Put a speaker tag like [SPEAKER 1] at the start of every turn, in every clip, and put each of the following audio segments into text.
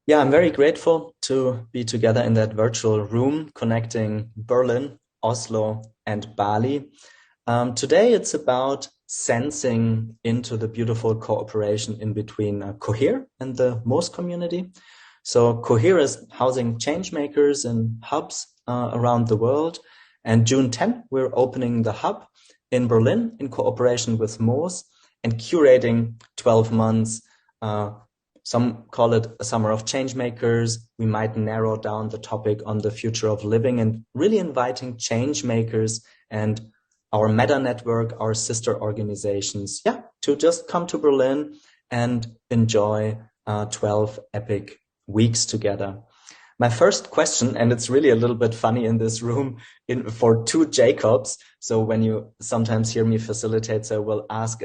[SPEAKER 1] Yeah, I'm very grateful to be together in that virtual room connecting Berlin, Oslo, and Bali. Today it's about sensing into the beautiful cooperation in between Cohere and the Moos community. So Cohere is housing change makers and hubs around the world. And June 10th, we're opening the hub in Berlin in cooperation with Moos and curating 12 months. Some call it a summer of change makers. We might narrow down the topic on the future of living and really inviting change makers and our meta network, our sister organizations, to just come to Berlin and enjoy 12 epic weeks together. My first question, and it's really a little bit funny in this room for two Jacobs. So when you sometimes hear me facilitate, so I will ask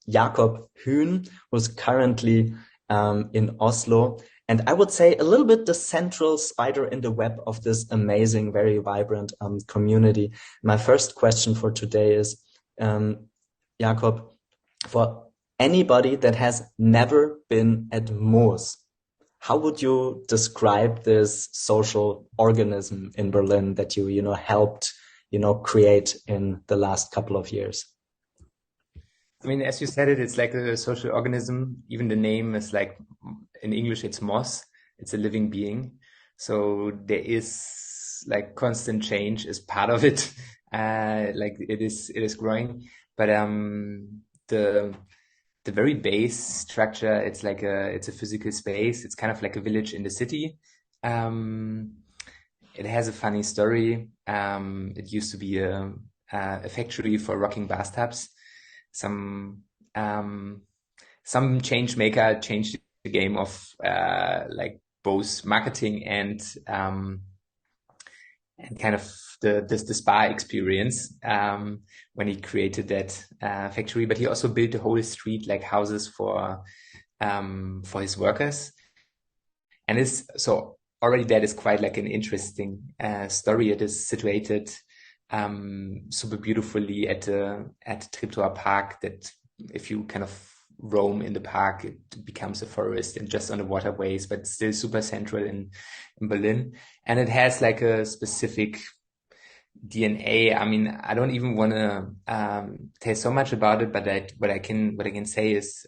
[SPEAKER 1] Jakob Hühn, who's currently in Oslo. And I would say a little bit the central spider in the web of this amazing, very vibrant community. My first question for today is, Jakob, for anybody that has never been at Moos, how would you describe this social organism in Berlin that you helped, create in the last couple of years?
[SPEAKER 2] I mean, as you said it's like a social organism. Even the name is like, in English, it's moss. It's a living being. So there is like constant change is part of it. Like it is growing. But the very base structure, it's a physical space. It's kind of like a village in the city. It has a funny story. It used to be a factory for rocking bathtubs. Some change maker changed the game of like both marketing and kind of the spa experience when he created that factory. But he also built the whole street like houses for his workers, and it's so already that is quite like an interesting story. It is situated super beautifully at Treptower Park, that if you kind of roam in the park, it becomes a forest and just on the waterways, but it's still super central in Berlin. And it has like a specific DNA. I mean, I don't even want to tell so much about it, but what I can say is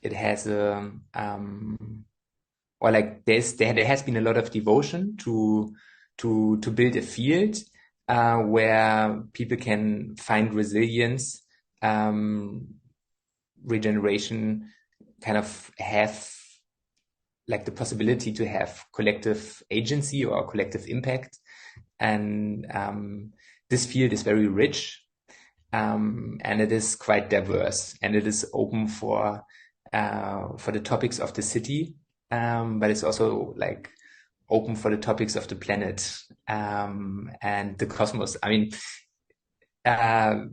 [SPEAKER 2] it has or like there has been a lot of devotion to build a field where people can find resilience, regeneration, kind of have like the possibility to have collective agency or collective impact. And this field is very rich, and it is quite diverse, and it is open for the topics of the city, but it's also like open for the topics of the planet and the cosmos. I mean,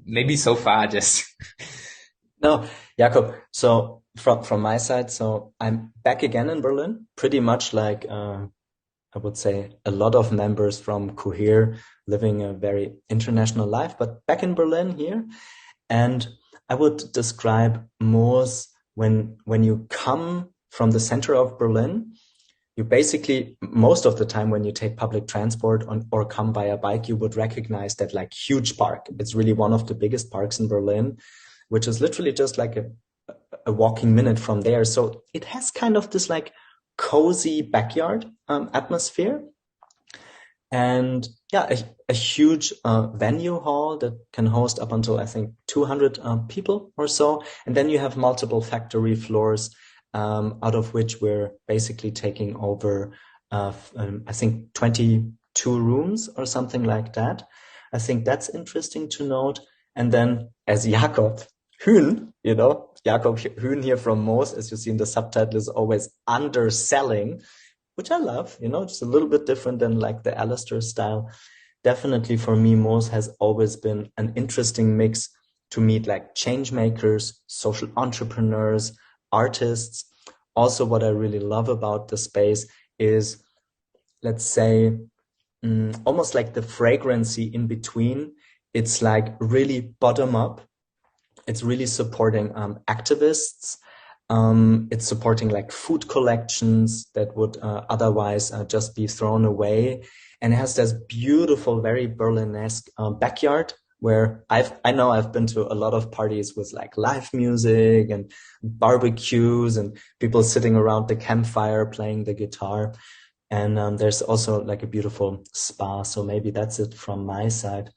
[SPEAKER 2] maybe so far just.
[SPEAKER 1] No, Jakob. So from my side, so I'm back again in Berlin, pretty much like I would say a lot of members from Cohere living a very international life, but back in Berlin here. And I would describe Moos when you come from the center of Berlin, you basically, most of the time when you take public transport or come by a bike, you would recognize that like huge park. It's really one of the biggest parks in Berlin, which is literally just like a walking minute from there. So it has kind of this like cozy backyard atmosphere. And yeah, a huge venue hall that can host up until I think 200 people or so. And then you have multiple factory floors, out of which we're basically taking over, I think 22 rooms or something like that. I think that's interesting to note. And then as Jakob Hühn, Jakob Hühn here from Moos, as you see in the subtitle, is always underselling, which I love, just a little bit different than like the Alistair style. Definitely for me, Moos has always been an interesting mix to meet like change makers, social entrepreneurs, artists. Also, what I really love about the space is, let's say, almost like the fragrancy in between. It's like really bottom up. It's really supporting activists, It's supporting like food collections that would otherwise just be thrown away. And it has this beautiful, very Berlinesque backyard where I know I've been to a lot of parties with like live music and barbecues and people sitting around the campfire playing the guitar. And there's also like a beautiful spa. So maybe that's it from my side.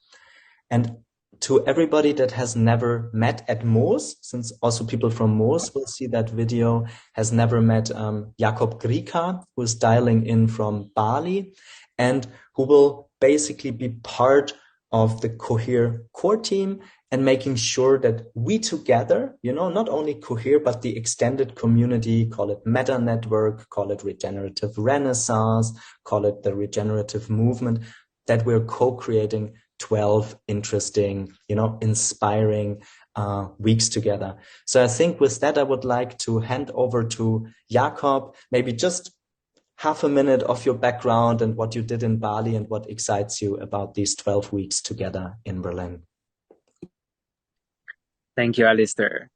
[SPEAKER 1] And to everybody that has never met at Moos, since also people from Moos will see that video, has never met Jakob Gricar, who is dialing in from Bali and who will basically be part of the Cohere core team and making sure that we together, not only Cohere, but the extended community, call it meta network, call it regenerative renaissance, call it the regenerative movement, that we're co-creating 12 interesting, inspiring weeks together. So I think with that, I would like to hand over to Jakob, maybe just half a minute of your background and what you did in Bali and what excites you about these 12 weeks together in Berlin.
[SPEAKER 3] Thank you, Alistair.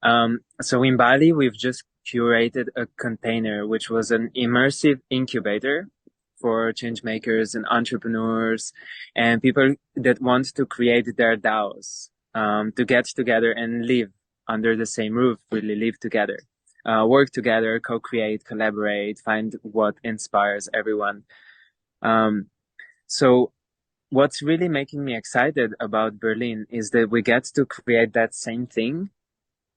[SPEAKER 3] So in Bali, we've just curated a container, which was an immersive incubator for change makers and entrepreneurs and people that want to create their DAOs, to get together and live under the same roof, really live together, work together, co-create, collaborate, find what inspires everyone. So what's really making me excited about Berlin is that we get to create that same thing,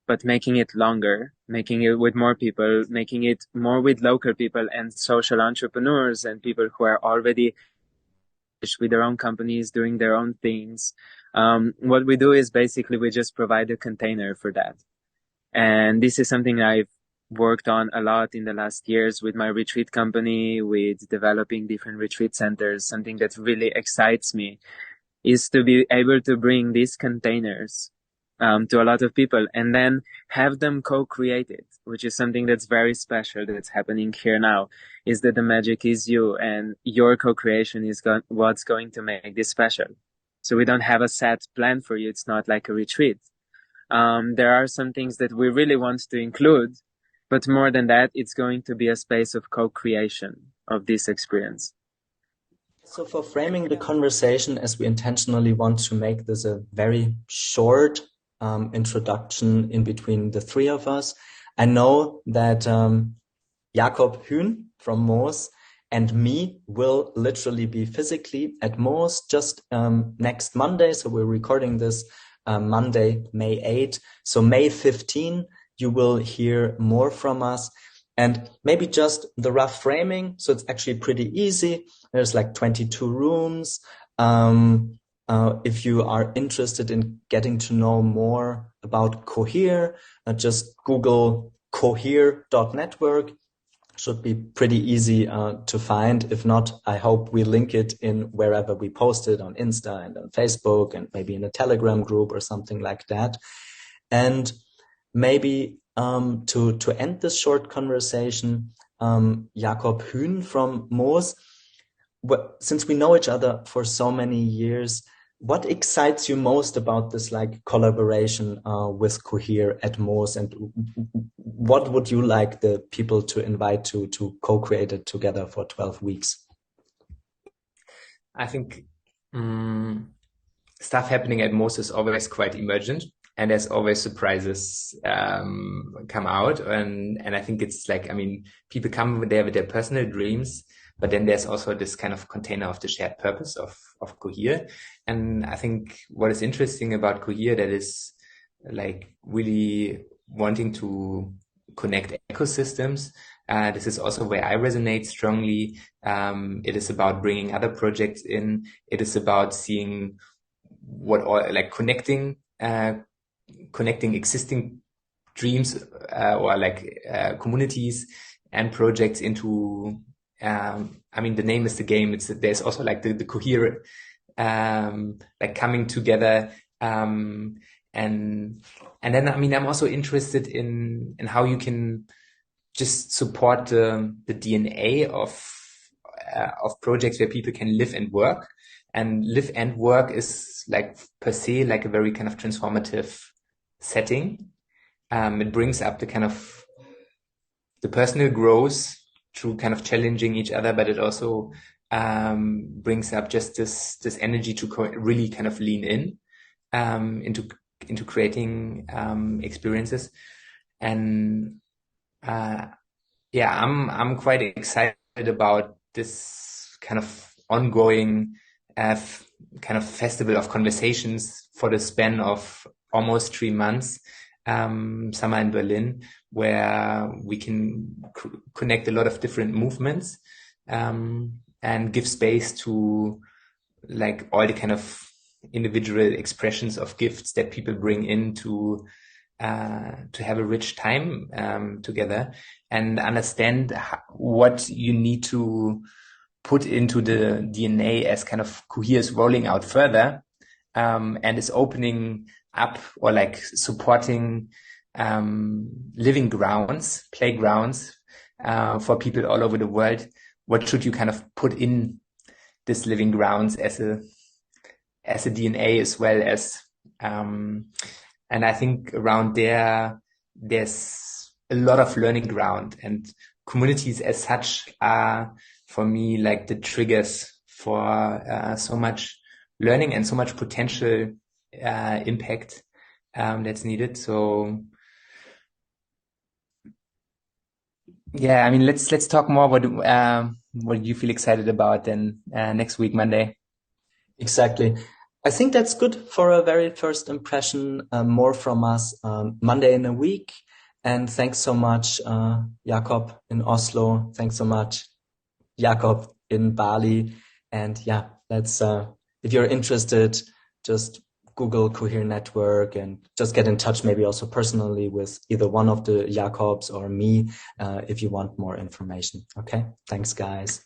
[SPEAKER 3] but making it longer, making it with more people, making it more with local people and social entrepreneurs and people who are already with their own companies, doing their own things. What we do is basically we just provide a container for that. And this is something I've worked on a lot in the last years with my retreat company, with developing different retreat centers. Something that really excites me is to be able to bring these containers to a lot of people and then have them co-create it, which is something that's very special that's happening here now, is that the magic is you and your co-creation is what's going to make this special. So we don't have a set plan for you. It's not like a retreat. There are some things that we really want to include, but more than that, it's going to be a space of co-creation of this experience.
[SPEAKER 1] So for framing the conversation, as we intentionally want to make this a very short introduction in between the three of us, I know that Jakob Hühn from Moos and me will literally be physically at Moos just next Monday. So we're recording this Monday, May 8. So May 15, you will hear more from us. And maybe just the rough framing. So it's actually pretty easy. There's like 22 rooms. If you are interested in getting to know more about Cohere, just Google cohere.network. Should be pretty easy to find. If not, I hope we link it in wherever we post it, on Insta and on Facebook and maybe in a Telegram group or something like that. And maybe to end this short conversation, Jakob Hühn from Moos, since we know each other for so many years, what excites you most about this like collaboration with Cohere at Moos, and what would you like the people to invite to co-create it together for 12 weeks?
[SPEAKER 2] I think stuff happening at Moos is always quite emergent, and there's always surprises come out, and I think it's like, I mean, people come there with their personal dreams, but then there's also this kind of container of the shared purpose of Cohere. And I think what is interesting about Cohere, that is like really wanting to connect ecosystems. This is also where I resonate strongly. It is about bringing other projects in. It is about seeing what all, like connecting existing dreams or like communities and projects into, I mean, the name is the game. There's also like the Cohere, like coming together. And then, I mean, I'm also interested in how you can just support the DNA of projects where people can live and work. And live and work is like per se like a very kind of transformative setting. it brings up the kind of the personal growth through kind of challenging each other, but it also brings up just this energy to really kind of lean in into creating experiences. And I'm quite excited about this kind of ongoing kind of festival of conversations for the span of almost 3 months, summer in Berlin, where we can connect a lot of different movements and give space to like all the kind of individual expressions of gifts that people bring in to have a rich time together and understand what you need to put into the DNA as kind of Cohere is rolling out further and is opening up or like supporting living grounds, playgrounds for people all over the world. What should you kind of put in this living grounds as a DNA as well as and I think around there's a lot of learning ground, and communities as such are for me like the triggers for so much learning and so much potential impact that's needed. So yeah, I mean, let's talk more about what you feel excited about then next week, Monday.
[SPEAKER 1] Exactly. I think that's good for a very first impression, more from us Monday in a week. And thanks so much, Jakob in Oslo. Thanks so much, Jakob in Bali. And yeah, let's, if you're interested, just Google Cohere Network and just get in touch, maybe also personally with either one of the Jakobs or me, if you want more information. Okay. Thanks, guys.